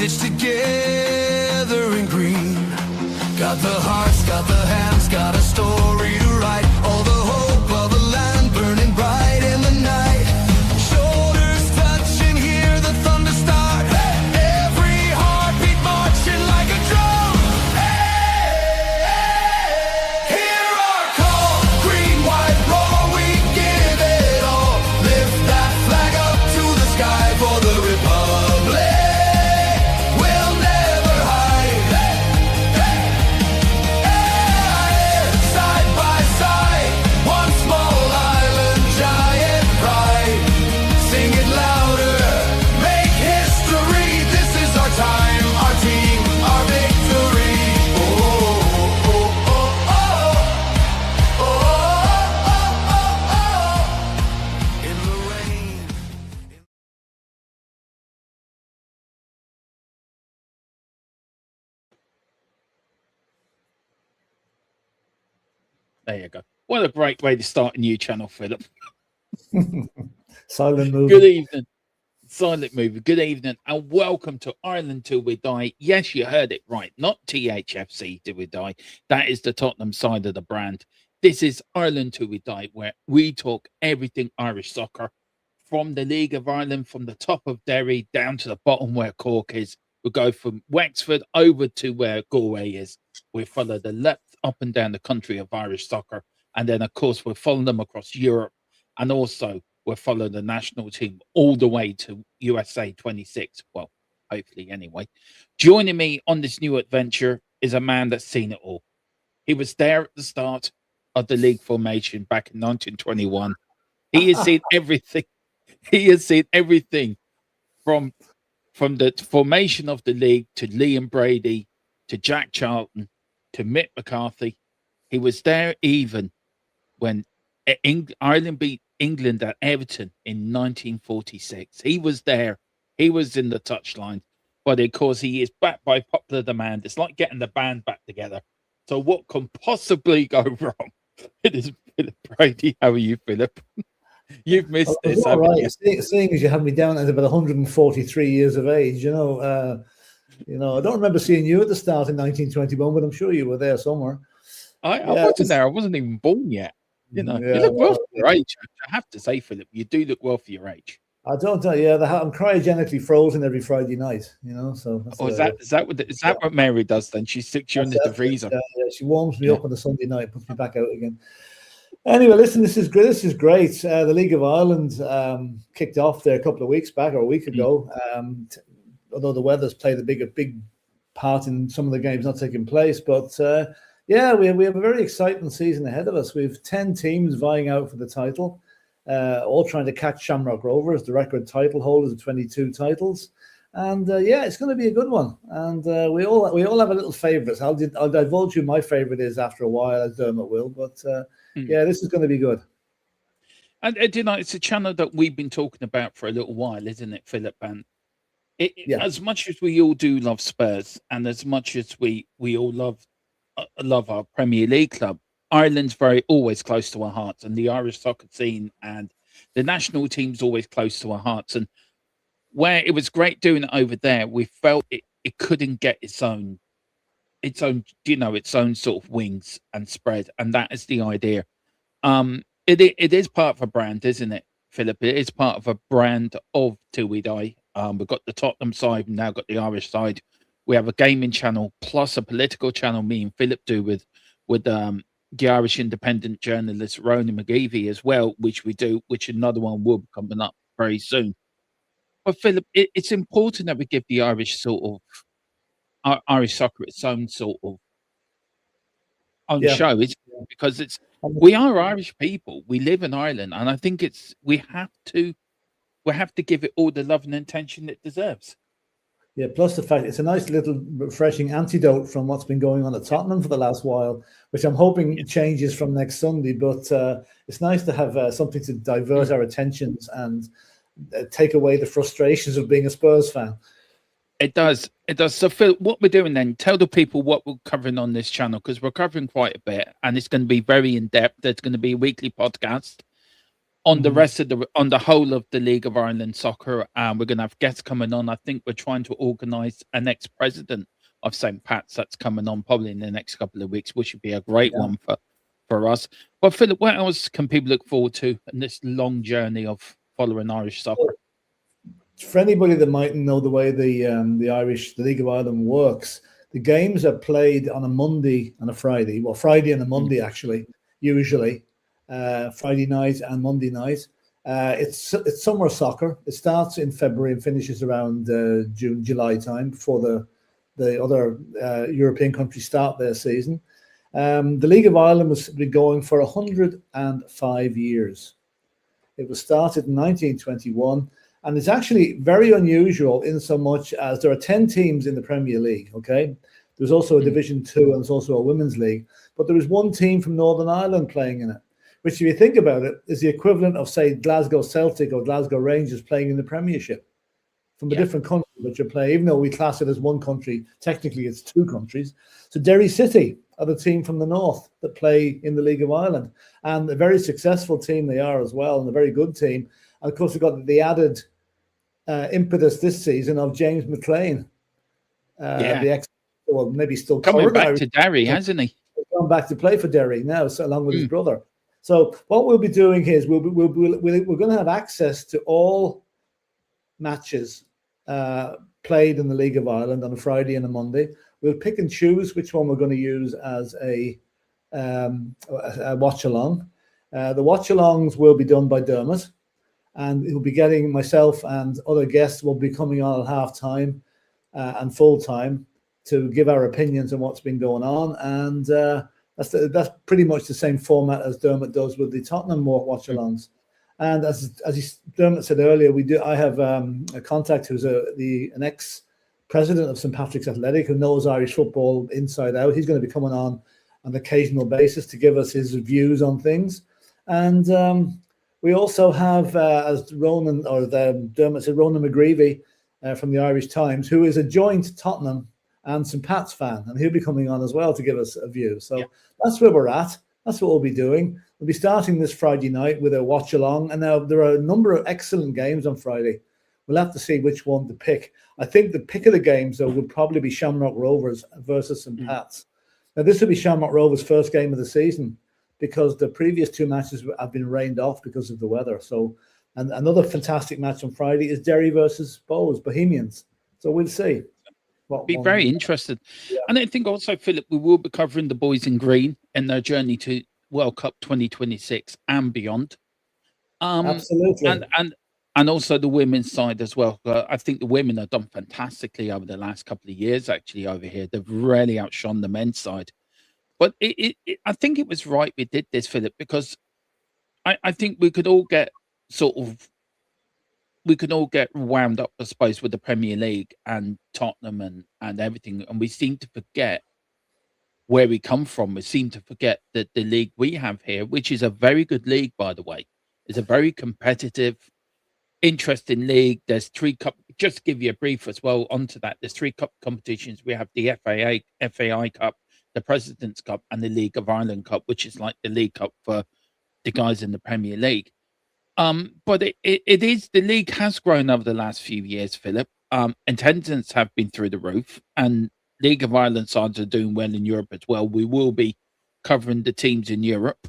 stitched together in green. Got the hearts, got the hands, got a story to write. All the hope of a land burning bright in the night. Shoulders touch and hear the thunder start. Every heartbeat marching like a drum. Hear our call, green, white, roar, we give it all. Lift that flag up to the sky for the Republic. We'll never hide. Side by side, one small island, giant pride. Sing it louder, make history. This is our time, our team, our victory. Oh, oh, oh, oh, oh, oh, in the rain. There you go. What a great way to start a new channel, Philip. Silent movie. Good evening. Silent movie. Good evening and welcome to Ireland Till We Die. Yes, you heard it right. Not THFC Till We Die. That is the Tottenham side of the brand. This is Ireland Till We Die, where we talk everything Irish soccer from the League of Ireland, from the top of Derry down to the bottom where Cork is. We go from Wexford over to where Galway is. We follow the left up and down the country of Irish soccer. And then, of course, we're following them across Europe. And also, we're following the national team all the way to USA 26. Well, hopefully anyway. Joining me on this new adventure is a man that's seen it all. He was there at the start of the league formation back in 1921. He has seen everything. He has seen everything from the formation of the league to Liam Brady to Jack Charlton to Mick McCarthy. He was there even when Ireland beat England at Everton in 1946. He was there. He was in the touchline. But of course, he is backed by popular demand. It's like getting the band back together. So what can possibly go wrong? It is Philip Brady. How are you, Philip? You've missed this. All right. Seeing as you have me down at about 143 years of age, I don't remember seeing you at the start in 1921, but I'm sure you were there somewhere. I wasn't there. I wasn't even born yet. You look well for your age. I have to say, Philip, you do look well for your age. I don't. I'm cryogenically frozen every Friday night. So. Is that what Mary does then? She sticks you into the freezer. Yeah, she warms me up on a Sunday night, puts me back out again. Anyway, listen, this is great. The League of Ireland kicked off there a couple of weeks back or a week ago. Although the weather's played a big part in some of the games not taking place, but we have a very exciting season ahead of us. We have 10 teams vying out for the title, all trying to catch Shamrock Rovers, the record title holders of 22 titles. And it's going to be a good one. And we all have a little favourites. I'll divulge who my favourite is after a while, as Dermot will. But this is going to be good. And it's a channel that we've been talking about for a little while, isn't it, Philip? And as much as we all do love Spurs, and as much as we all love our Premier League club, Ireland's always close to our hearts, and the Irish soccer scene and the national team's always close to our hearts. And where it was great doing it over there, we felt it couldn't get its own sort of wings and spread, and that is the idea. It is part of a brand, isn't it, Philip? It is part of a brand of Till We Die. We've got the Tottenham side, we've now got the Irish side. We have a gaming channel plus a political channel. Me and Philip do with the Irish independent journalist Ronan McGeevy as well, which another one will be coming up very soon. But Philip, it's important that we give the Irish Irish soccer its own sort of show, because we are Irish people. We live in Ireland, and I think we have to give it all the love and attention it deserves. Yeah, plus the fact it's a nice little refreshing antidote from what's been going on at Tottenham for the last while, which I'm hoping changes from next Sunday. But it's nice to have something to divert our attentions and take away the frustrations of being a Spurs fan. It does. So, Phil, what we're doing then, tell the people what we're covering on this channel, because we're covering quite a bit, and it's going to be very in-depth. There's going to be a weekly podcast on the rest of on the whole of the League of Ireland Soccer. We're going to have guests coming on. I think we're trying to organise an ex-president of St. Pat's that's coming on probably in the next couple of weeks, which would be a great one for us. But Philip, what else can people look forward to in this long journey of following Irish soccer? For anybody that mightn't know the way the League of Ireland works, the games are played on a Monday and a Friday. Well, Friday and a Monday actually, usually Friday night and Monday night. It's summer soccer. It starts in February and finishes around June, July time before the other European countries start their season. The League of Ireland has been going for 105 years. It was started in 1921. And it's actually very unusual in so much as there are 10 teams in the Premier League, okay? There's also a Division 2 and there's also a Women's League. But there is one team from Northern Ireland playing in it, which, if you think about it, is the equivalent of, say, Glasgow Celtic or Glasgow Rangers playing in the Premiership from a different country that you play. Even though we class it as one country, technically it's two countries. So Derry City are the team from the north that play in the League of Ireland. And a very successful team they are as well, and a very good team. And of course, we've got the added impetus this season of James McLean, well, maybe still coming back to Derry, hasn't he? Gone back to play for Derry now, so along with his brother. So what we'll be doing here is we're going to have access to all matches played in the League of Ireland on a Friday and a Monday. We'll pick and choose which one we're going to use as a watch along. The watch alongs will be done by Dermot. And he'll be getting myself and other guests will be coming on at half time and full time to give our opinions on what's been going on. And that's pretty much the same format as Dermot does with the Tottenham watch-alongs. And as Dermot said earlier, I have a contact who's an ex-president of St. Patrick's Athletic who knows Irish football inside out. He's going to be coming on an occasional basis to give us his views on things. And we also have, as Dermot said, Ronan McGreevy from the Irish Times, who is a joint Tottenham and St. Pat's fan, and he'll be coming on as well to give us a view. So that's where we're at. That's what we'll be doing. We'll be starting this Friday night with a watch along, and now there are a number of excellent games on Friday. We'll have to see which one to pick. I think the pick of the games, though, would probably be Shamrock Rovers versus St. Pat's. Now, this will be Shamrock Rovers' first game of the season, because the previous two matches have been rained off because of the weather. So, and another fantastic match on Friday is Derry versus Bohemians. So we'll see. Be very interested. Yeah. And I think also, Philip, we will be covering the boys in green in their journey to World Cup 2026 and beyond. Absolutely. And also the women's side as well. I think the women have done fantastically over the last couple of years, actually, over here. They've really outshone the men's side. But I think it was right we did this, Philip, because I think we could all get wound up, I suppose, with the Premier League and Tottenham and everything. And we seem to forget where we come from. We seem to forget that the league we have here, which is a very good league, by the way, is a very competitive, interesting league. There's 3 cup. Just to give you a brief as well onto that, there's 3 cup competitions. We have the FAI Cup, the President's Cup, and the League of Ireland Cup, which is like the League Cup for the guys in the Premier League. But it is, the league has grown over the last few years, Philip. Attendance have been through the roof, and League of Ireland sides are doing well in Europe as well. We will be covering the teams in Europe.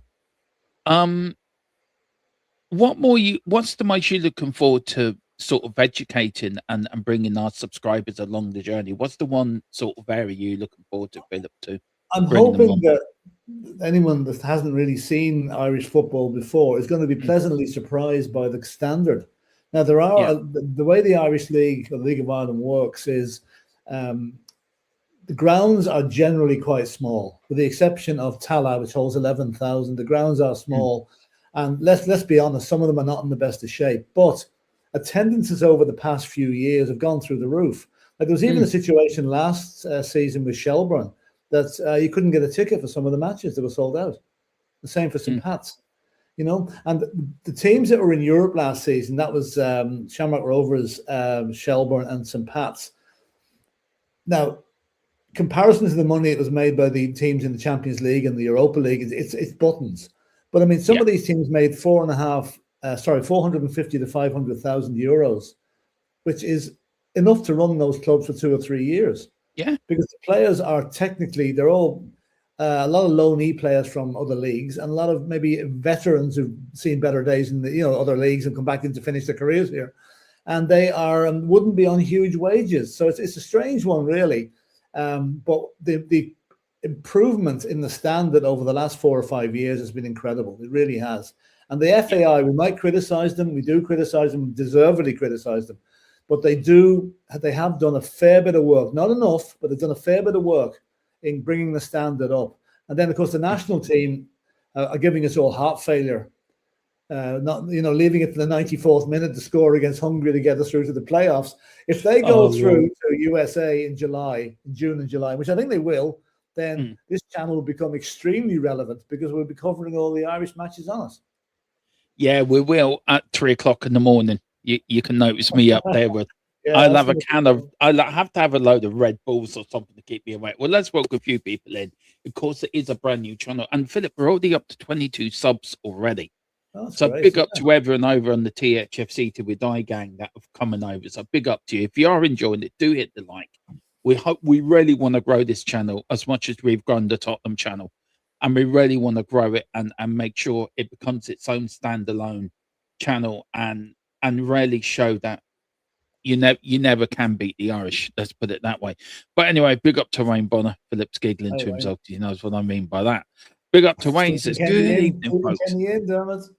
What's the most you're looking forward to sort of educating and bringing our subscribers along the journey? What's the one sort of area you're looking forward to, Philip, to? I'm hoping that anyone that hasn't really seen Irish football before is going to be pleasantly surprised by the standard. Now, there are the way the Irish League, or the League of Ireland, works is the grounds are generally quite small, with the exception of Tala, which holds 11,000. The grounds are small, and let's be honest, some of them are not in the best of shape. But attendances over the past few years have gone through the roof. Like there was even a situation last season with Shelbourne that you couldn't get a ticket for some of the matches that were sold out. The same for St. Pat's, you know. And the teams that were in Europe last season, that was Shamrock Rovers, Shelbourne, and St. Pat's. Now, comparison to the money that was made by the teams in the Champions League and the Europa League, it's buttons. But I mean, some of these teams made 4.5 450 to 500,000 euros, which is enough to run those clubs for 2 or 3 years. Yeah, because the players are technically, they're all a lot of loanee players from other leagues and a lot of maybe veterans who've seen better days in the other leagues and come back in to finish their careers here, and they are wouldn't be on huge wages. So it's a strange one, really. But the improvement in the standard over the last 4 or 5 years has been incredible. It really has. And the FAI, we might criticize them. We do criticize them, deservedly criticize them. But they have done a fair bit of work. Not enough, but they've done a fair bit of work in bringing the standard up. And then, of course, the national team are giving us all heart failure. Not leaving it to the 94th minute to score against Hungary to get us through to the playoffs. If they go through to USA in June and July, which I think they will, then this channel will become extremely relevant because we'll be covering all the Irish matches on us. Yeah, we will at 3 o'clock in the morning. You can notice me up there with. Yeah, I'll have I'll have to have a load of Red Bulls or something to keep me awake. Well, let's welcome a few people in. Of course, it is a brand new channel. And Philip, we're already up to 22 subs already. So great. Big up to everyone over on the THFC to We Die gang that have coming over. So big up to you. If you are enjoying it, do hit the like. We really want to grow this channel as much as we've grown the Tottenham channel. And we really want to grow it and make sure it becomes its own standalone channel and really show that you never can beat the Irish. Let's put it that way. But anyway, big up to Wayne Bonner. Philip's giggling to himself. He knows what I mean by that. Big up to Wayne. He says, good evening, folks.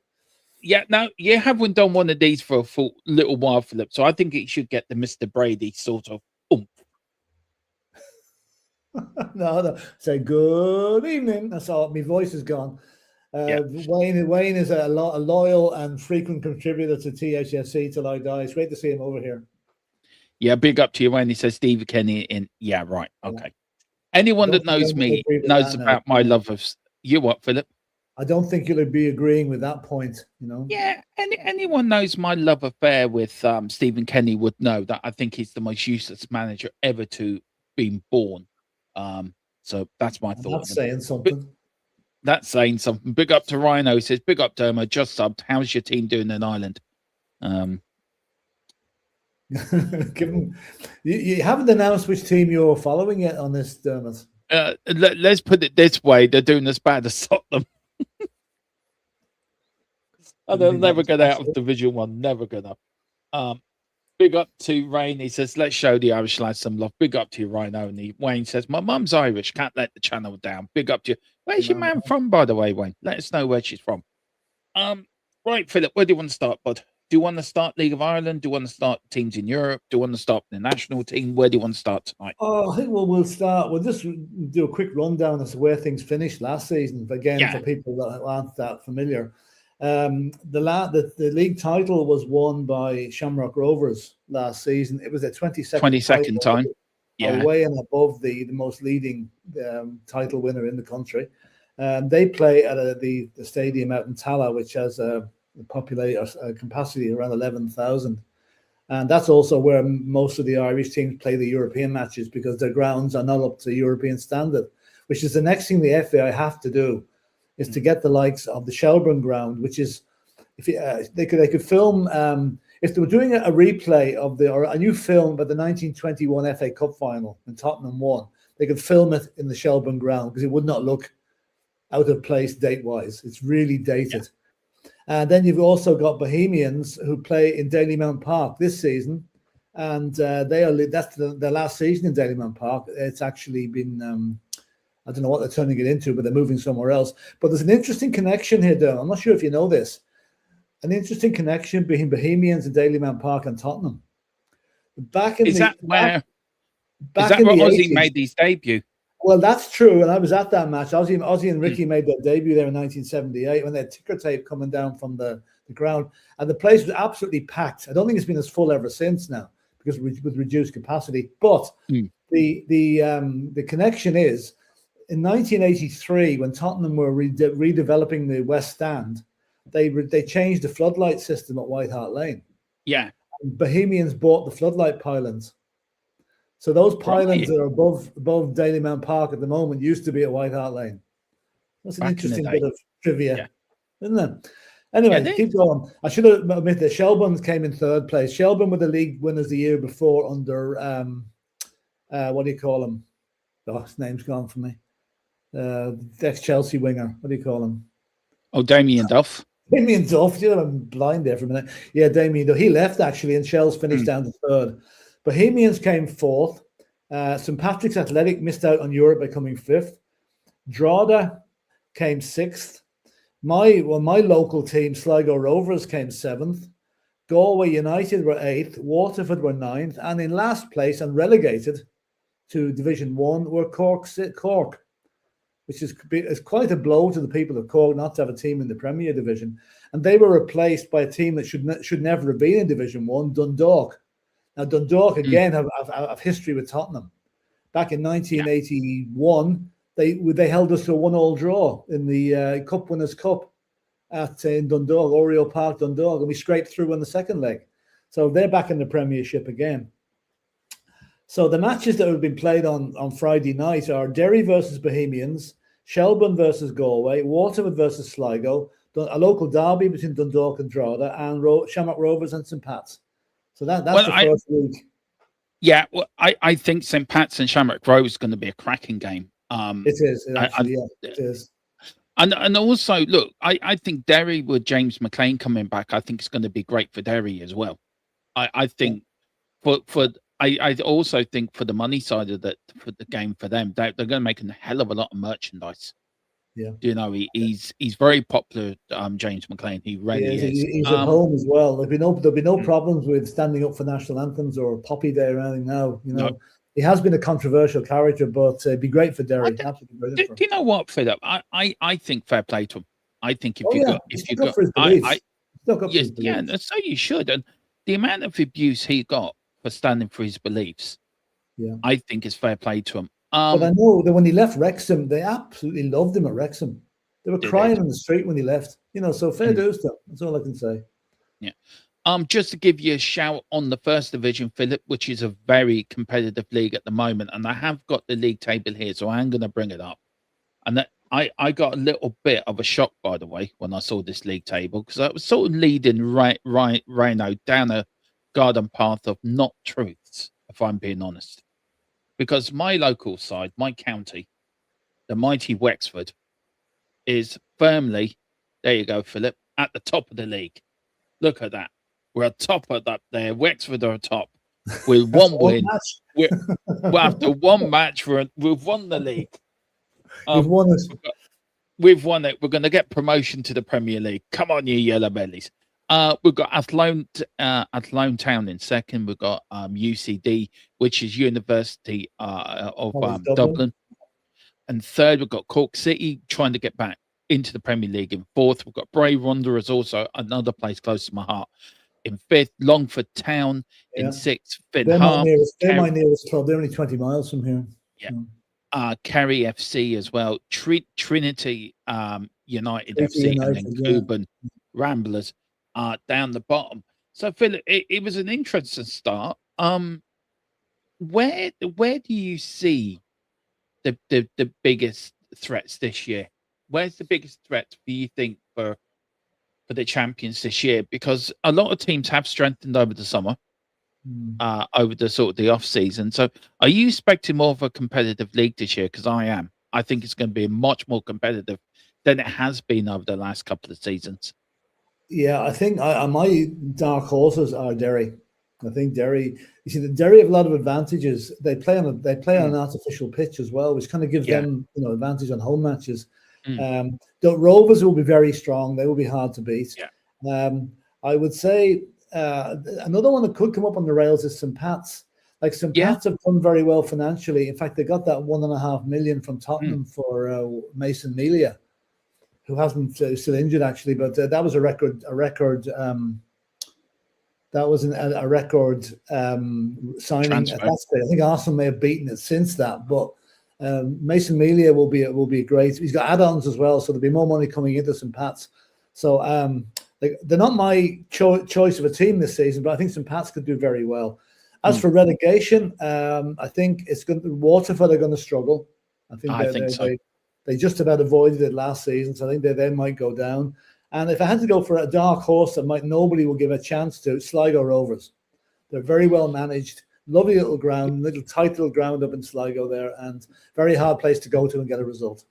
Yeah, no, you haven't done one of these for a full little while, Philip. So I think it should get the Mr. Brady sort of oomph. No. Say good evening. That's all. My voice is gone. Wayne is a loyal and frequent contributor to THFC till I die. It's great to see him over here. Yeah, big up to you, Wayne. He says Steve Kenny in. Yeah, right. Okay. Yeah. Anyone that knows me knows about my love of you. What, Philip? I don't think you'll be agreeing with that point. Yeah. Anyone knows my love affair with Stephen Kenny would know that I think he's the most useless manager ever to been born. So that's my thought. That's saying something. That's saying something. Big up to Rhino. He says, big up to Dermo, just subbed. How's your team doing in Ireland? You haven't announced which team you're following yet on this, Dermot. Let's put it this way. They're doing as bad as Tottenham. They'll never get out of Division 1. Never gonna. Big up to Rain. He says, let's show the Irish lads some love. Big up to you, Rhino. And Wayne says, my mum's Irish. Can't let the channel down. Big up to you. Where's your man from, by the way, Wayne? Let us know where she's from. Right, Philip, where do you want to start, bud? Do you want to start League of Ireland? Do you want to start teams in Europe? Do you want to start the national team? Where do you want to start tonight? I think we'll start. We'll just do a quick rundown as to where things finished last season. Again, for people that aren't that familiar. The league title was won by Shamrock Rovers last season. It was their 22nd time. Way and above the most leading title winner in the country. They play at the stadium out in Tala, which has a capacity around 11,000. And that's also where most of the Irish teams play the European matches because their grounds are not up to European standard, which is the next thing the FAI have to do, is to get the likes of the Shelbourne ground, which is, they could film, if they were doing a replay of a new film about the 1921 FA Cup final when Tottenham won, they could film it in the Shelbourne ground because it would not look out of place date-wise. It's really dated. Yeah. And then you've also got Bohemians who play in Dalymount Park this season, and that's their last season in Dalymount Park. It's actually been, I don't know what they're turning it into, but they're moving somewhere else. But there's an interesting connection here, though. I'm not sure if you know this. An interesting connection between Bohemians and Dalymount Park and Tottenham. Is that where Ozzy made his debut? Well, that's true, and I was at that match. Ozzy and Ricky made their debut there in 1978 when they had ticker tape coming down from the ground, and the place was absolutely packed. I don't think it's been as full ever since now because with reduced capacity. But the connection is in 1983 when Tottenham were redeveloping the West Stand, they changed the floodlight system at White Hart Lane. Yeah, and Bohemians bought the floodlight pylons. So those pylons that are above Dalymount Park at the moment used to be at White Hart Lane. That's an interesting bit of trivia, isn't it? Anyway, keep going. I should have admitted that Shelburne came in third place. Shelburne were the league winners the year before under what do you call him? Oh, his name's gone from me. Ex-Chelsea winger. What do you call him? Oh, Damien Duff. Damien Duff. You know, I'm blind there for a minute. Yeah, Damien Duff. He left actually, and Shells finished down to third. Bohemians came fourth. St. Patrick's Athletic missed out on Europe by coming fifth. Drogheda came sixth. My local team, Sligo Rovers, came seventh. Galway United were eighth. Waterford were ninth. And in last place and relegated to Division 1 were Cork, which is quite a blow to the people of Cork not to have a team in the Premier Division. And they were replaced by a team that should never have been in Division 1, Dundalk. Now, Dundalk, again, have history with Tottenham. Back in 1981, they held us to a 1-1 draw in the Cup Winners' Cup in Dundalk, Oriel Park, Dundalk, and we scraped through in the second leg. So they're back in the Premiership again. So the matches that have been played on Friday night are Derry versus Bohemians, Shelburne versus Galway, Waterford versus Sligo, a local derby between Dundalk and Drogheda, and Shamrock Rovers and St. Pat's. So that's the first week. Yeah, well, I think St. Pat's and Shamrock Rovers is going to be a cracking game. It is. It is. And also, look, I think Derry with James McLean coming back, I think it's going to be great for Derry as well. I think I also think for the money side of for the game for them, they're going to make a hell of a lot of merchandise. Yeah, you know, he's very popular. James McLean, he really is. He's at home as well. There'll be no problems with standing up for national anthems or Poppy Day or anything now. You know, no. He has been a controversial character, but it'd be great for Derry. Do you know what, Philip? I think fair play to him. I think if you got, so you should. And the amount of abuse he got for standing for his beliefs, I think is fair play to him. But I know that when he left Wrexham, they absolutely loved him at Wrexham. They were crying in the street when he left. You know, so fair dues to him. That's all I can say. Yeah. Just to give you a shout on the first division, Philip, which is a very competitive league at the moment, and I have got the league table here, so I'm going to bring it up. And I got a little bit of a shock, by the way, when I saw this league table, because I was sort of leading Rhino down a garden path of not truths, if I'm being honest. Because my local side, my county, the mighty Wexford, is firmly, there you go, Philip, at the top of the league. Look at that. We're at top of that there. Wexford are top with one win. After one match, we've won the league. We've won it. We've won it. We're going to get promotion to the Premier League. Come on, you yellow bellies. We've got Athlone Town in second. We've got UCD, which is University of Dublin. And third, we've got Cork City trying to get back into the Premier League. In fourth, we've got Bray Wanderers, also another place close to my heart. In fifth, Longford Town. In sixth, Finn Harp. They're my nearest club. They're only 20 miles from here. Yeah. Kerry FC as well. Trinity United FC, and then Cuban Ramblers down the bottom. So, Philip, it was an interesting start. Where do you see the biggest threats this year? Where's the biggest threat, do you think, for the champions this year? Because a lot of teams have strengthened over the summer, over the sort of the off season. So, are you expecting more of a competitive league this year? Because I am. I think it's going to be much more competitive than it has been over the last couple of seasons. Yeah, I think my dark horses are Derry. I think Derry. You see, the Derry have a lot of advantages. They play on an artificial pitch as well, which kind of gives them advantage on home matches. The Rovers will be very strong. They will be hard to beat. I would say another one that could come up on the rails is St. Pat's. Like St. Pat's have done very well financially. In fact, they got that $1.5 million from Tottenham for Mason Melia, who hasn't still injured actually, but that was a record. That was a record signing at that stage. I think Arsenal may have beaten it since that, but Mason Melia will be great. He's got add-ons as well, so there'll be more money coming into St. Pat's. So they're not my choice of a team this season, but I think St. Pat's could do very well. As for relegation, I think Waterford are going to struggle. I think so. They just about avoided it last season, so I think they might go down. And if I had to go for a dark horse that nobody will give a chance to, Sligo Rovers. They're very well managed, lovely little ground, tight little ground up in Sligo there, and very hard place to go to and get a result.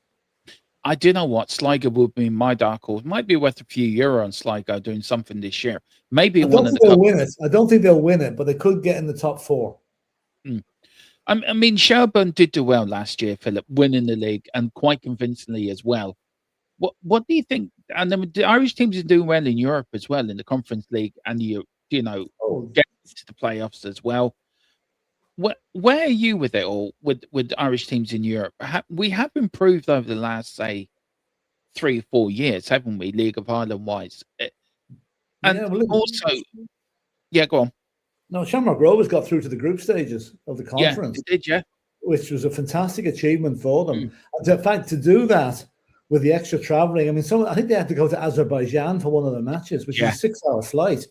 I do know what Sligo would be my dark horse. Might be worth a few euro on Sligo doing something this year. Maybe I don't think they'll win it. I don't think they'll win it, but they could get in the top 4. I mean, Shelburne did do well last year, Philip, winning the league and quite convincingly as well. What do you think? And the Irish teams are doing well in Europe as well, in the Conference League, and getting to the playoffs as well. Where are you with it all, with Irish teams in Europe? We have improved over the last, say, 3 or 4 years, haven't we, League of Ireland wise? And go on. No, Shamrock Rovers got through to the group stages of the conference. Yeah, they did, which was a fantastic achievement for them. And in fact, to do that with the extra travelling, I mean, I think they had to go to Azerbaijan for one of their matches, which is a 6-hour flight.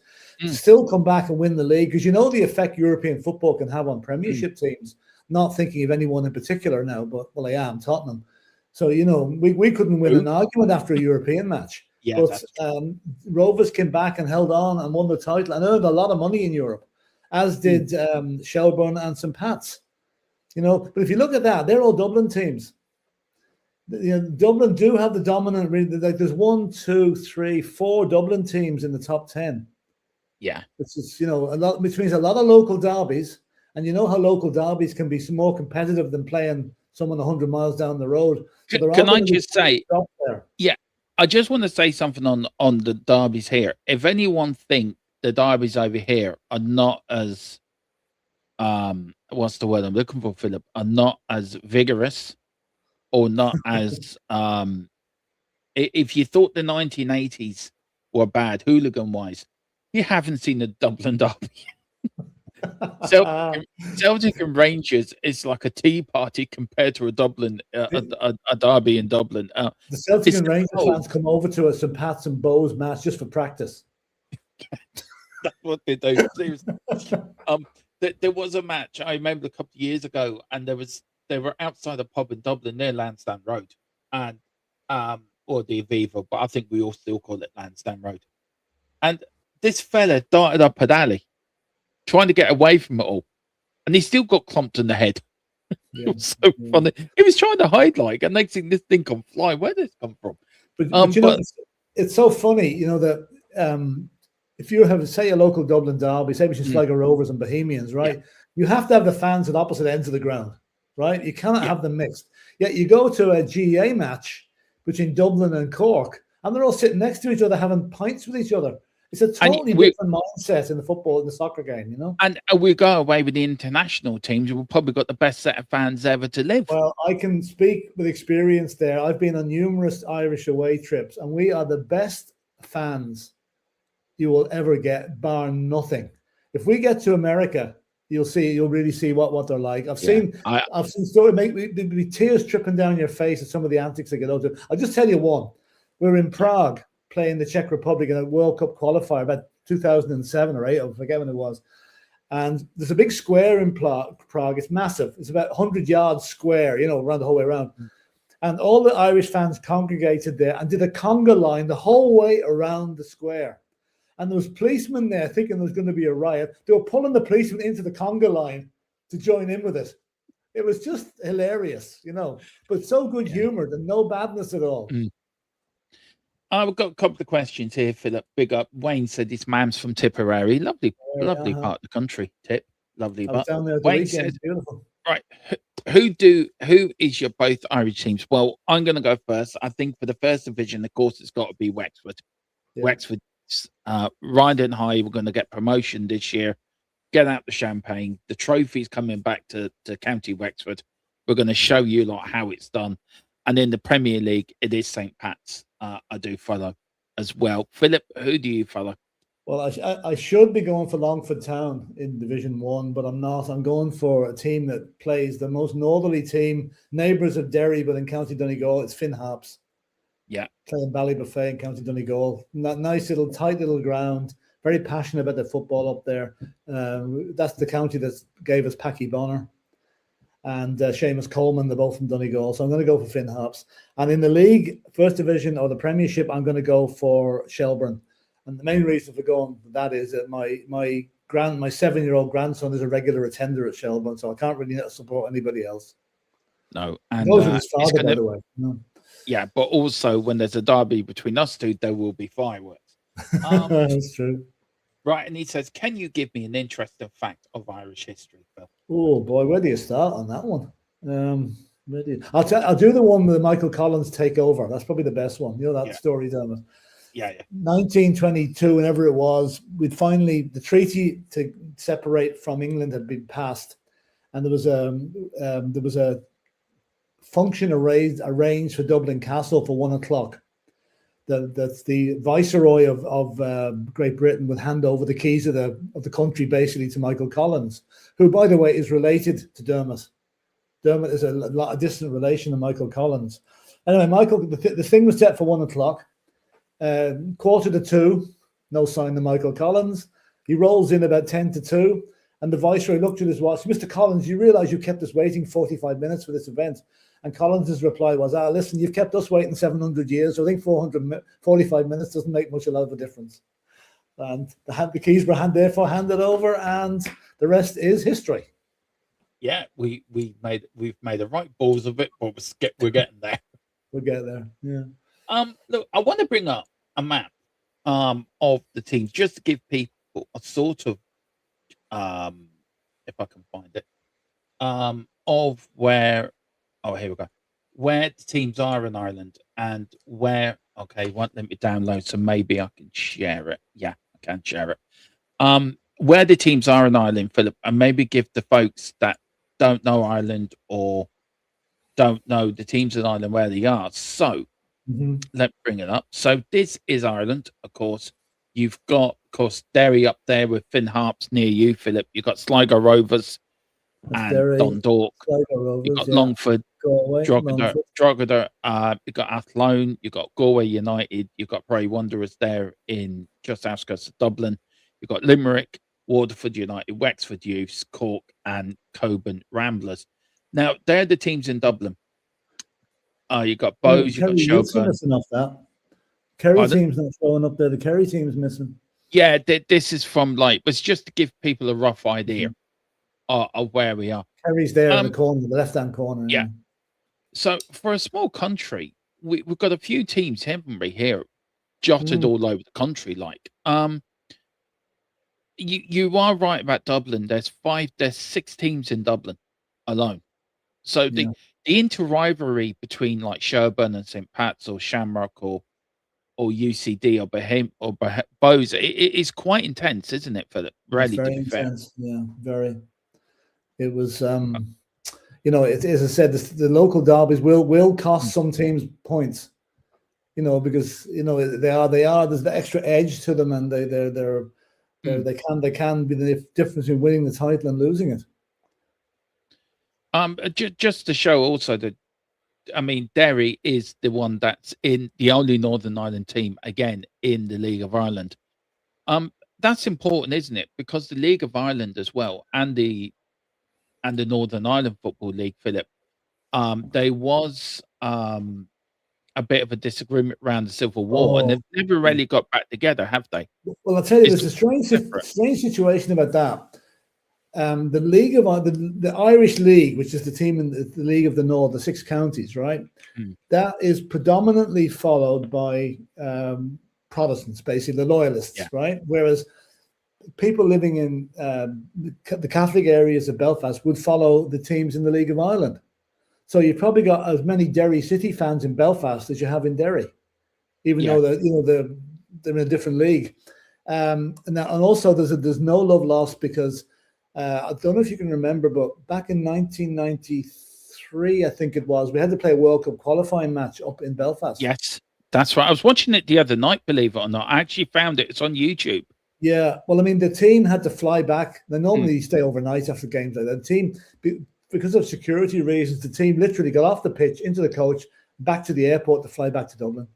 Still come back and win the league, because the effect European football can have on Premiership teams. Not thinking of anyone in particular now, but I am Tottenham. So we couldn't win an argument after a European match. Yeah, but Rovers came back and held on and won the title and earned a lot of money in Europe, as did Shelburne and St. Pat's. But if you look at that, they're all Dublin teams. Dublin do have the dominant. Like there's 1, 2, 3, 4 Dublin teams in the top 10. Yeah, which is a lot, which means a lot of local derbies, and how local derbies can be more competitive than playing someone 100 miles down the road. So can I just say, I just want to say something on the derbies here. If anyone think the derbies over here are not as what's the word I'm looking for, Philip, are not as vigorous or not as if you thought the 1980s were bad hooligan wise, you haven't seen the Dublin derby. Celtic and Rangers is like a tea party compared to a Dublin a derby in Dublin. The Celtic and Rangers fans come over to a St. Pat's and Bows match just for practice. That's what they do. There was a match I remember a couple of years ago, and they were outside a pub in Dublin near Lansdowne Road, and or the Aviva, but I think we all still call it Lansdowne Road. And this fella darted up an alley, trying to get away from it all, and he still got clumped in the head. It was so funny. He was trying to hide, and next thing this thing come fly. Where did this come from? But it's so funny, that if you have, say, a local Dublin derby, say between Sligo Rovers and Bohemians, right? You have to have the fans at opposite ends of the ground, right? You cannot have them mixed. Yet you go to a GA match between Dublin and Cork, and they're all sitting next to each other, having pints with each other. It's a totally different mindset in the soccer game, And we go away with the international teams. We've probably got the best set of fans ever to live. Well, I can speak with experience there. I've been on numerous Irish away trips, and we are the best fans you will ever get, bar nothing. If we get to America, you'll really see what they're like. I've seen stories there'd be tears tripping down your face at some of the antics they get out to. I'll just tell you one. We're in Prague, playing the Czech Republic in a World Cup qualifier about 2007 or 8, I forget when it was. And there's a big square in Prague. It's massive. It's about 100 yards square, around the whole way around. And all the Irish fans congregated there and did a conga line the whole way around the square. And there was policemen there thinking there was going to be a riot. They were pulling the policemen into the conga line to join in with it. It was just hilarious, but so good humored and no badness at all. I've got a couple of questions here, Philip. Big up. Wayne said his man's from Tipperary. Lovely part of the country, Tip. Lovely. I was down there Wayne says, beautiful. Right. Who is your both Irish teams? Well, I'm going to go first. I think for the first division, of course, it's got to be Wexford. Yeah. Wexford, riding high. We're going to get promotion this year. Get out the champagne. The trophy's coming back to County Wexford. We're going to show you how it's done. And in the Premier League, it is St. Pat's. I do follow as well. Philip, who do you follow? Well, I should be going for Longford Town in Division 1, but I'm not. I'm going for a team that plays the most northerly team, neighbours of Derry, but in County Donegal, it's Finn Harps. Yeah. Playing Ballybuffet in County Donegal. Nice little, tight little ground. Very passionate about the football up there. That's the county that gave us Packy Bonner. and Seamus Coleman. They're both from Donegal. So I'm going to go for Finn Harps. And in the league, First Division or the Premiership, I'm going to go for Shelburne. And the main reason for going for that is that my 7-year-old grandson is a regular attender at Shelburne, so I can't really support anybody else. No, and those with his father, by the way. No. Yeah, but also when there's a derby between us two, there will be fireworks. That's true. Right, and he says, "Can you give me an interesting fact of Irish history, Phil?" Oh boy, where do you start on that one? I'll do the one with Michael Collins take over. That's probably the best one. You know that story, Thomas. Yeah. 1922, whenever it was, the treaty to separate from England had been passed, and there was a function arranged for Dublin Castle for 1 o'clock. That the Viceroy of Great Britain would hand over the keys of the country basically to Michael Collins, who, by the way, is related to Dermot. Dermot is a distant relation to Michael Collins. Anyway, the thing was set for 1 o'clock. 1:45, no sign of Michael Collins. He rolls in about 1:50, and the Viceroy looked at his watch. Mr. Collins, you realise you kept us waiting 45 minutes for this event? And Collins' reply was, listen, you've kept us waiting 700 years. So I think 445 minutes doesn't make much of a difference. And the keys were handed over, and the rest is history. Yeah, we've made the right balls of it, but we're getting there. We'll get there. Yeah. Look, I want to bring up a map of the teams just to give people a sort of if I can find it of where. Oh, here we go. Where the teams are in Ireland and where. Okay, won't let me download, so maybe I can share it. Yeah, I can share it. Where the teams are in Ireland, Philip, and maybe give the folks that don't know Ireland or don't know the teams in Ireland where they are. So let me bring it up. So this is Ireland, of course. You've got, of course, Derry up there with Finn Harps near you, Philip. You've got Sligo Rovers and Derry, Dundalk. Rovers, You've got Longford, Drogheda. You've got Athlone. You've got Galway United. You've got Bray Wanderers there in just outskirts of Dublin. You've got Limerick, Waterford United, Wexford Youths, Cork, and Coburn Ramblers. Now, they're the teams in Dublin. You've got Bows, you've got Shelburne. Missing off that. Kerry team's not showing up there. The Kerry team's missing. Yeah, this is from it's just to give people a rough idea of where we are. Kerry's there in the corner, the left-hand corner. Yeah. So for a small country, we've got a few teams, haven't we, here, jotted all over the country. You are right about Dublin. There's 6 teams in Dublin alone. So the inter-rivalry between Shelburne and St. Pat's or Shamrock or UCD or Bows, it is quite intense, isn't it, Philip? Really, very intense. Yeah, very. It was, as I said, the local derbies will cost some teams points, because they are. There's the extra edge to them, and they can be the difference in winning the title and losing it. Just to show also that, Derry is the one that's in the only Northern Ireland team again in the League of Ireland. That's important, isn't it? Because the League of Ireland as well and the Northern Ireland Football League, Philip, there was a bit of a disagreement around the Civil War, and they've never really got back together, have they? Well, I'll tell you, there's a strange situation about that. The League of the Irish League, which is the team in the League of the North, the 6 counties, right? That is predominantly followed by Protestants, basically the loyalists, right? Whereas people living in the Catholic areas of Belfast would follow the teams in the League of Ireland. So you've probably got as many Derry City fans in Belfast as you have in Derry, even though they're in a different league. And also there's no love lost because I don't know if you can remember, but back in 1993, I think it was, we had to play a World Cup qualifying match up in Belfast. Yes, that's right. I was watching it the other night, believe it or not. I actually found it. It's on YouTube. Yeah. Well, the team had to fly back. They normally stay overnight after games like that. The team, because of security reasons, the team literally got off the pitch, into the coach, back to the airport to fly back to Dublin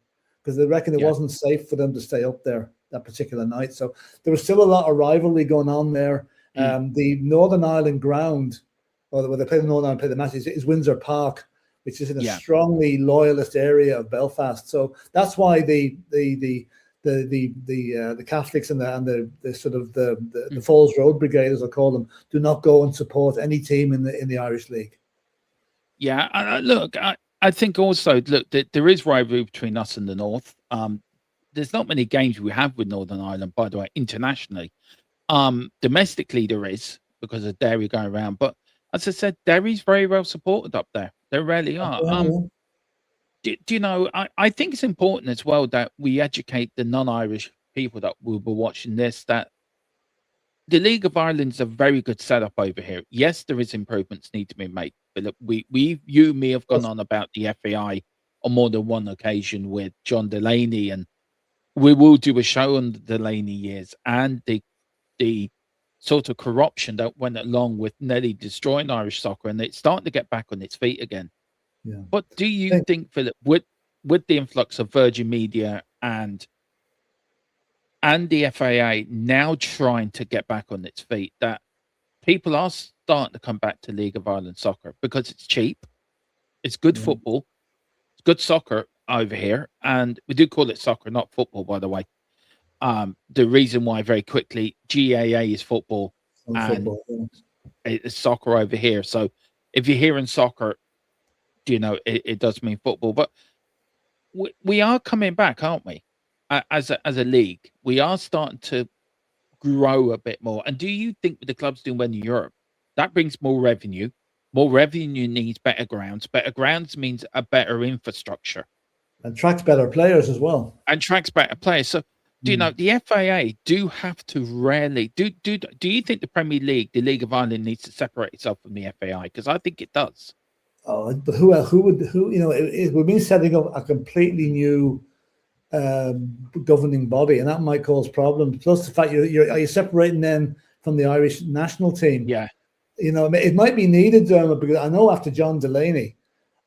because they reckon it wasn't safe for them to stay up there that particular night. So there was still a lot of rivalry going on there. The Northern Ireland ground or where they play the Northern Ireland, play the matches, is Windsor Park, which is in a Yeah. strongly loyalist area of Belfast. So that's why the Catholics and the sort of the Falls Road Brigade, as I call them, do not go and support any team in the Irish League. Yeah, look, I think also, look, there is rivalry between us and the North. There's not many games we have with Northern Ireland, by the way, internationally. Domestically, there is, because of Derry going around. But as I said, Derry's very well supported up there. They really are. Do you know, I think it's important as well that we educate the non-Irish people that will be watching this, that the League of Ireland's a very good setup over here. Yes, there is improvements need to be made. But look, you, me have gone on about the FAI on more than one occasion with John Delaney, and we will do a show on the Delaney years and the sort of corruption that went along with nearly destroying Irish soccer, and it's starting to get back on its feet again. Yeah. What do you think, Philip, with the influx of Virgin Media and the FAA now trying to get back on its feet, that people are starting to come back to League of Ireland soccer because it's cheap, it's good football, it's good soccer over here, and we do call it soccer, not football, by the way. The reason why, very quickly, GAA is football and it's soccer over here. So if you're hearing soccer, you know, it does mean football. But we are coming back, aren't we? As a league, we are starting to grow a bit more. And do you think with the clubs doing well in Europe, that brings more revenue? More revenue needs better grounds. Better grounds means a better infrastructure. And tracks better players as well. And tracks better players. So, do you know, the FAA do have to rarely... Do you think the Premier League, the League of Ireland, needs to separate itself from the FAI? Because I think it does. Oh, but who, you know, we've been setting up a completely new governing body, and that might cause problems. Plus the fact are you separating them from the Irish national team? Yeah. You know, it might be needed, because I know after John Delaney,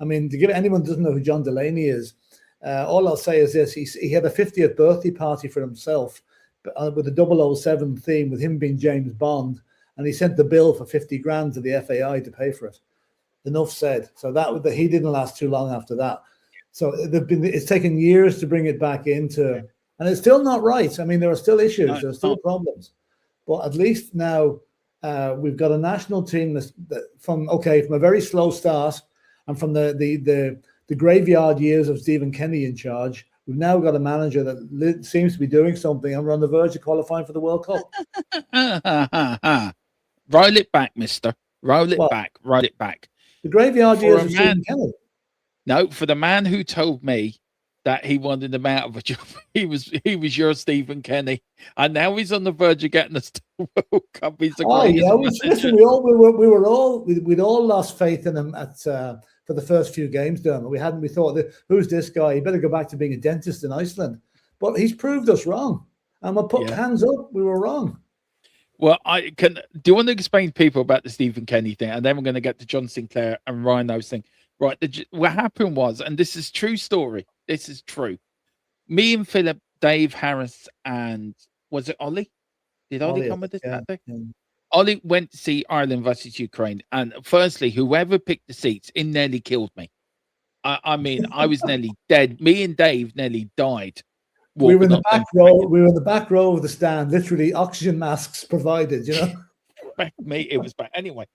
I mean, to give anyone who doesn't know who John Delaney is, all I'll say is this: he had a 50th birthday party for himself, with a 007 theme, with him being James Bond, and he sent the bill for 50 grand to the FAI to pay for it. Enough said. So that he didn't last too long after that. So it's taken years to bring it back into, and it's still not right. I mean, there are still issues, there are still problems, but at least now we've got a national team that from a very slow start, and from the graveyard years of Stephen Kenny in charge, we've now got a manager that seems to be doing something, and we're on the verge of qualifying for the World Cup. Roll it back, mister. Roll it back. Roll it back. The graveyard years of Stephen Kenny. No, for the man who told me that he wanted him out of a job, he was your Stephen Kenny, and now he's on the verge of getting us to the World Cup. He's the greatest. Listen, we'd all lost faith in him for the first few games. Dermot, we thought, who's this guy? He better go back to being a dentist in Iceland. But he's proved us wrong, and we'll put hands up. We were wrong. Well, do you want to explain to people about the Stephen Kenny thing, and then we're going to get to John Sinclair and Rhino's thing. Right, what happened was, and this is true story. This is true. Me and Philip, Dave Harris, and was it Ollie? Did Ollie come with us that day? Yeah. Ollie went to see Ireland versus Ukraine, and firstly, whoever picked the seats, it nearly killed me. I mean, I was nearly dead. Me and Dave nearly died. We were in the back row. We were in the back row of the stand. Literally, oxygen masks provided. You know, me, it was bad. Anyway.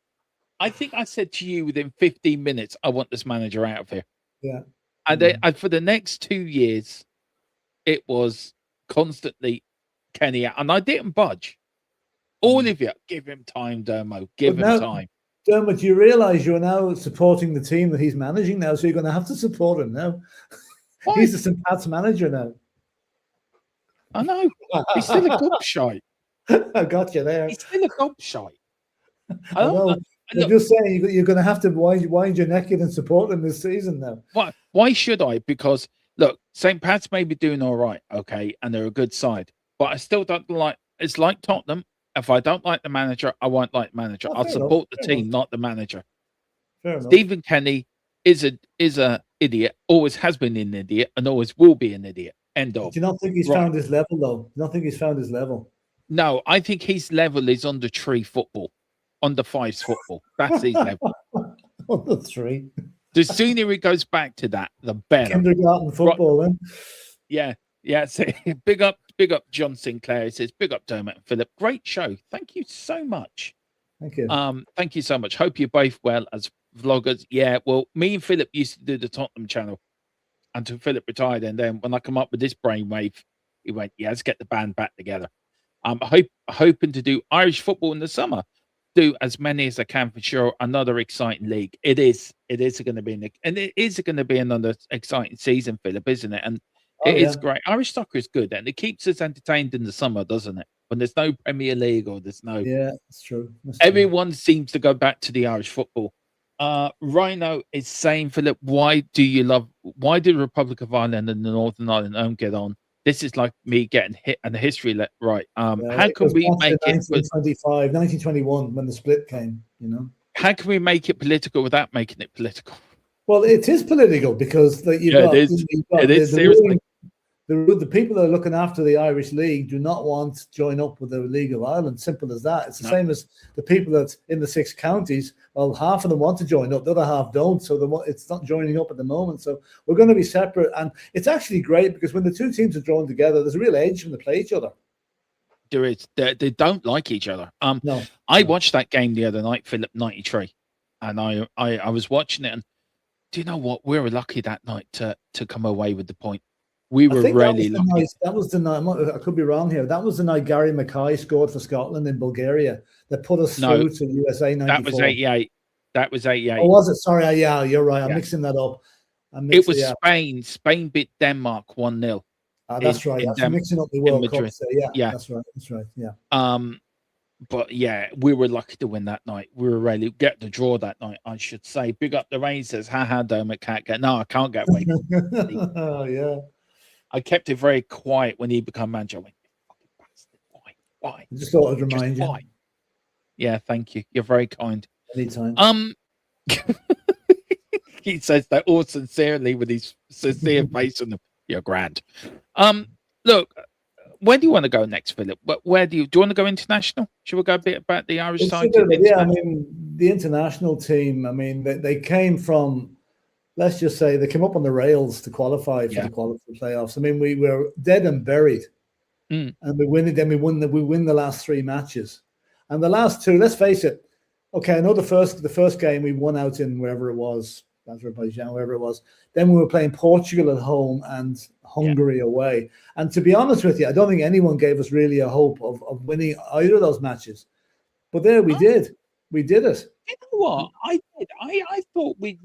I think I said to you within 15 minutes, I want this manager out of here. Yeah. And then for the next 2 years, it was constantly Kenny out. And I didn't budge. All of you, give him time, Dermo. Give him time. Dermot, you realise you're now supporting the team that he's managing now, so you're going to have to support him now. He's the St. Pat's manager now. I know. He's still a gobshite. I got you there. He's still a gobshite. I know. I'm just saying you're going to have to wind your neck in and support them this season now. Why should I? Because, look, St. Pat's may be doing all right, okay, and they're a good side. But I still don't like... It's like Tottenham. If I don't like the manager, I won't like the manager. I'll support the team, not the manager. Stephen Kenny is a idiot, always has been an idiot, and always will be an idiot. End of. Do you not think he's found his level, though? Do you not think he's found his level? No, I think his level is under tree football. under fives football. That's his level. Under 3. The sooner he goes back to that, the better. Kindergarten football, then. Yeah. So big up John Sinclair. He says, big up Dermot and Philip. Great show. Thank you so much. Thank you. Thank you so much. Hope you're both well as vloggers. Yeah, well, me and Philip used to do the Tottenham channel until Philip retired, and then when I come up with this brainwave, he went, "Yeah, let's get the band back together." I'm hoping to do Irish football in the summer. Do as many as I can for sure. Another exciting league. It is going to be, and it is going to be another exciting season, Philip, isn't it? And it is great. Irish soccer is good, and it keeps us entertained in the summer, doesn't it? When there's no Premier League or there's no, it's true. Everyone seems to go back to the Irish football. Rhino is saying, Philip, why do the Republic of Ireland and the Northern Ireland don't get on? This is like me getting hit and the history right. How can we make it 1921 when the split came, How can we make it political without making it political? Well, it is political because it is seriously. The people that are looking after the Irish League do not want to join up with the League of Ireland. Simple as that. It's the same as the people that's in the 6 counties. Well, half of them want to join up, the other half don't. So it's not joining up at the moment. So we're going to be separate. And it's actually great because when the 2 teams are drawn together, there's a real age when they play each other. There is. They don't like each other. I watched that game the other night, Philip, 93. And I was watching it. And do you know what? We were lucky that night to come away with the point. We were really lucky. That was the night. I could be wrong here. That was the night Gary Mackay scored for Scotland in Bulgaria that put us through to USA 94. That was 88. That was 88. Oh, was it? Sorry. Yeah, you're right. I'm mixing that up. It was Spain. Spain beat Denmark 1-0. That's right. I'm mixing up the World Cup. So yeah, that's right. That's right. Yeah. But yeah, we were lucky to win that night. We were really get the draw that night, I should say. Big up the Rain says, haha, Dermot can't get. No, I can't get away. Oh, yeah. I kept it very quiet when he became manager. I went, why? I just thought I'd remind you. Why? Yeah, thank you. You're very kind. Anytime. He says that all sincerely with his sincere face on them. You're grand. Look, where do you want to go next, Philip? Where do you want to go international? Should we go a bit about the Irish side? Yeah, I mean, the international team, I mean, they came from, let's just say they came up on the rails to qualify for the qualifying playoffs. I mean, we were dead and buried. And we win it, then we win the last 3 matches. And the last 2, let's face it, okay, I know the first game we won out in wherever it was, Azerbaijan, wherever it was. Then we were playing Portugal at home and Hungary away. And to be honest with you, I don't think anyone gave us really a hope of winning either of those matches. But there we did. We did it. You know what? I did. I thought me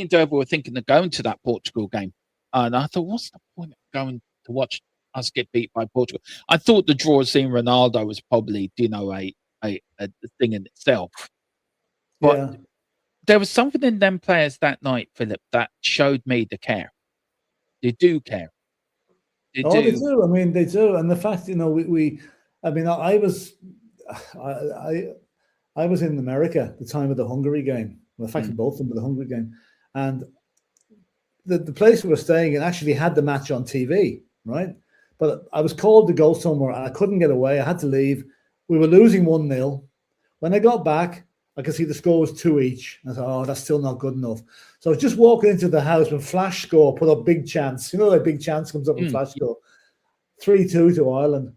and Dover were thinking of going to that Portugal game. And I thought, what's the point of going to watch us get beat by Portugal? I thought the draw seeing Ronaldo was probably, a thing in itself. But there was something in them players that night, Philip, that showed me the care. They do care. They do. I mean, they do. And the fact, I was in America at the time of the Hungary game. Well, in fact, both of them were the Hungary game. And the place we were staying in actually had the match on TV, right? But I was called to go somewhere and I couldn't get away. I had to leave. We were losing 1-0. When I got back, I could see the score was 2 each. I thought, that's still not good enough. So I was just walking into the house when Flash Score put up big chance. You know, that big chance comes up in Flash Score. 3-2 to Ireland.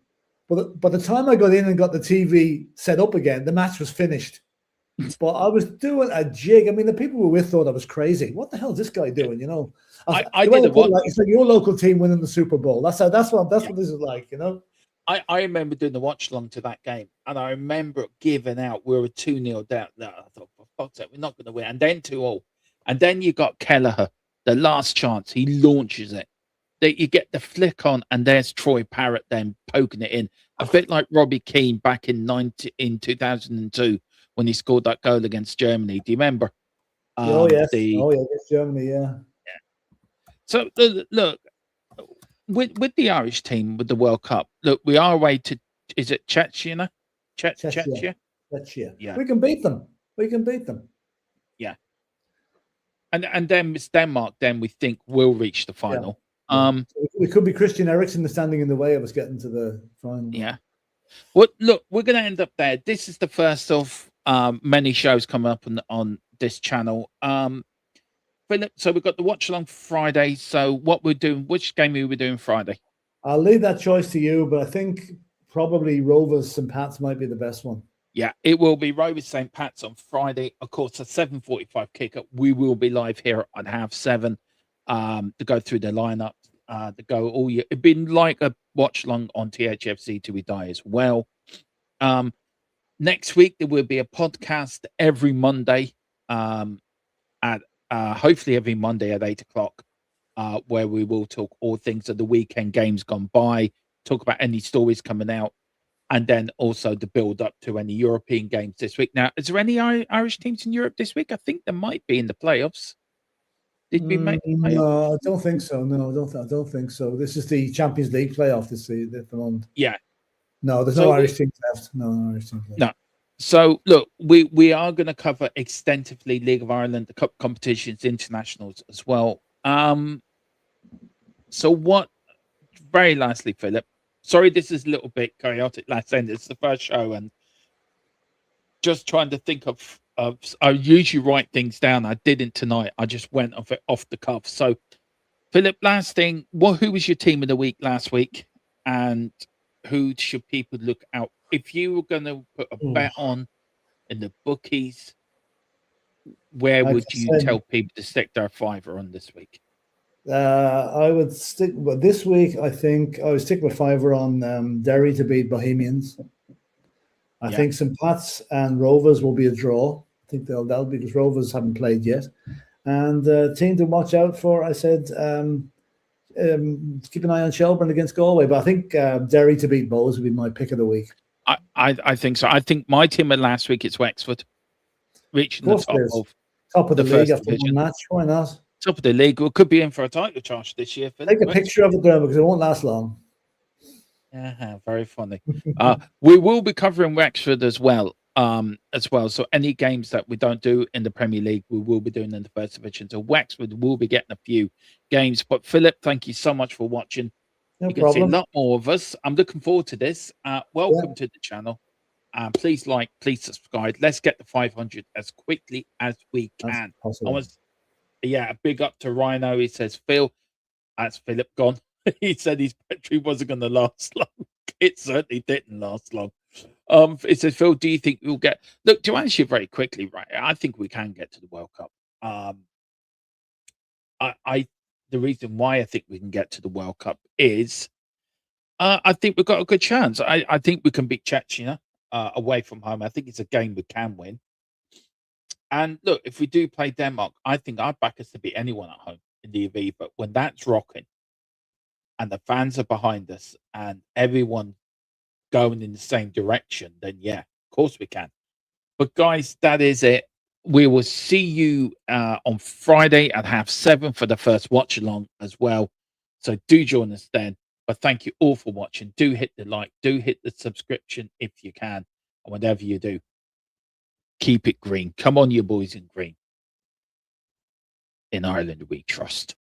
But by the time I got in and got the TV set up again, the match was finished. But I was doing a jig. I mean, the people we were with thought I was crazy. What the hell is this guy doing? I did it's like your local team winning the Super Bowl. That's what this is like. I remember doing the watch along to that game, and I remember giving out. We were 2-0 down. I thought, for fuck's sake, we're not going to win. And then 2-0. And then you got Kelleher, the last chance. He launches it. You get the flick on, and there's Troy Parrott then poking it in, a bit like Robbie Keane back in 2002 when he scored that goal against Germany. Do you remember? Against Germany, yeah. So look. With the Irish team, with the World Cup, look, we are away to, is it Czechia? Czechia? Yeah. We can beat them. Yeah. And then it's Denmark, then we think we'll reach the final. Yeah. It could be Christian Eriksen standing in the way of us getting to the final. Yeah. Well, look, we're going to end up there. This is the first of Many shows coming up on this channel. Philip, so we've got the watch along Friday. So what we're doing, which game are we doing Friday? I'll leave that choice to you, but I think probably Rovers St. Pat's might be the best one. Yeah, it will be Rovers St. Pat's on Friday. Of course, a 7:45 kickoff. We will be live here at 7:30 to go through the lineup, to go all year. It's been like a watch along on THFC till we die as well. Next week there will be a podcast every Monday, at hopefully every Monday at 8 o'clock, where we will talk all things of the weekend games gone by, talk about any stories coming out, and then also the build up to any European games this week. Now, is there any Irish teams in Europe this week? I think there might be in the playoffs. Did we make the playoffs? No, I don't think so. No, I don't think so. This is the Champions League playoff this season at the moment. Yeah. No, there's no Irish teams left. No Irish teams left. No. So look, we are going to cover extensively League of Ireland, the cup competitions, internationals as well. So what? Very lastly, Philip. Sorry, this is a little bit chaotic. Last end, it's the first show, and just trying to think of. I usually write things down. I didn't tonight. I just went off the cuff. So, Philip, last thing. Who was your team of the week last week, and who should people look out? If you were going to put a bet on in the bookies, where would you tell people to stick their fiver on this week? I would stick. Well, this week I think I would stick with fiver on Derry to beat Bohemians. I think St. Pat's and Rovers will be a draw. I think they'll be, because Rovers haven't played yet. And team to watch out for, I said, keep an eye on Shelburne against Galway. But I think Derry to beat Bohs would be my pick of the week. I think so. I think my team of last week is Wexford, reaching the top of the league after one match. Why not? Top of the league. We could be in for a title charge this year. Take a picture of it there, because it won't last long. Very funny. We will be covering Wexford as well. So any games that we don't do in the Premier League, we will be doing in the first division. So Wexford will be getting a few games. But Philip, thank you so much for watching. You can see a lot more of us. I'm looking forward to this. Welcome to the channel. Please like, please subscribe. Let's get the 500 as quickly as we can. A big up to Rhino. He says, Phil, that's Philip gone. He said his battery wasn't going to last long. It certainly didn't last long. It says, Phil, do you think we'll get... Look, to answer you very quickly, right, I think we can get to the World Cup. The reason why I think we can get to the World Cup is I think we've got a good chance. I think we can beat Chechnya away from home. I think it's a game we can win. And look, if we do play Denmark, I think I'd back us to beat anyone at home in the Aviva. When that's rocking and the fans are behind us and everyone going in the same direction, then yeah, of course we can. But guys, that is it. We will see you on Friday at 7:30 for the first watch along as well. So do join us then. But thank you all for watching. Do hit the like, do hit the subscription if you can. And whatever you do, keep it green. Come on, you boys in green. In Ireland, we trust.